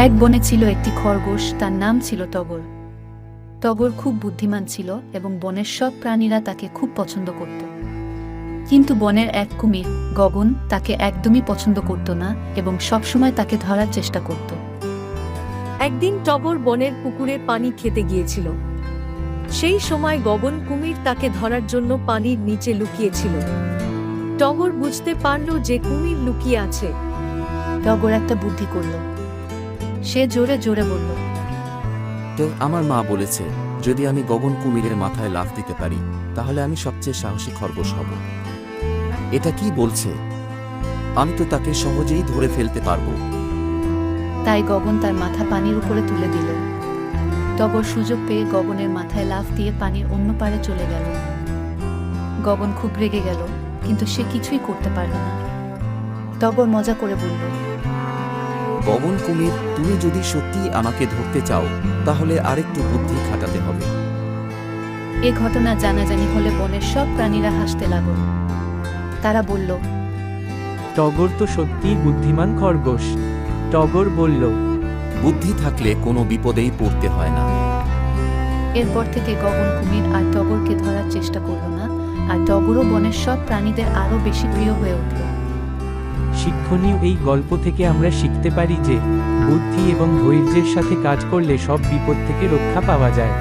এক বনে ছিল একটি খরগোশ, তার নাম ছিল টগর। টগর খুব বুদ্ধিমান ছিল এবং বনের সব প্রাণীরা তাকে খুব পছন্দ করত। কিন্তু বনের এক কুমির, গগন, তাকে একদমই পছন্দ করত না এবং সবসময় তাকে ধরার চেষ্টা করত। একদিন টগর বনের পুকুরে পানি খেতে গিয়েছিল। সেই সময় গগন কুমির তাকে ধরার জন্য পানির নিচে লুকিয়েছিল। টগর বুঝতে পারল যে কুমির লুকিয়ে আছে। টগর একটা বুদ্ধি করল। সে জোরে জোরে বলল, তো আমার মা বলেছে, যদি আমি গগন কুমিরের মাথায় লাফ দিতে পারি তাহলে আমি সবচেয়ে সাহসী খরগোশ হব। এটা কি বলছে? আমি তো তাকে সহজেই ধরে ফেলতে পারবো। তাই গগন তার মাথা পানির উপরে তুলে দিল। টগর সুযোগ পেয়ে গগনের মাথায় লাফ দিয়ে পানির অন্য পারে চলে গেল। গগন খুব রেগে গেল, কিন্তু সে কিছুই করতে পারল না। টগর মজা করে বলল, গগন কুমির, তুমি যদি সত্যিই আমাকে ধরতে চাও তাহলে আরেকটু বুদ্ধি খাটাতে হবে। এ ঘটনা জানাজানি হলে বনের সব প্রাণীরা হাসতে লাগল। তারা বলল, টগর তো সত্যিই বুদ্ধিমান খরগোশ। টগর বলল, বুদ্ধি থাকলে কোনো বিপদেই পড়তে হয় না। এরপর থেকে গগন কুমির আর টগরকে ধরার চেষ্টা করল না, আর টগরও বনের সব প্রাণীদের আরও বেশি প্রিয় হয়ে উঠল। শিক্ষণীয় এই গল্প থেকে আমরা শিখতে পারি যে বুদ্ধি এবং ধৈর্যের সাথে কাজ করলে সব বিপদ থেকে রক্ষা পাওয়া যায়।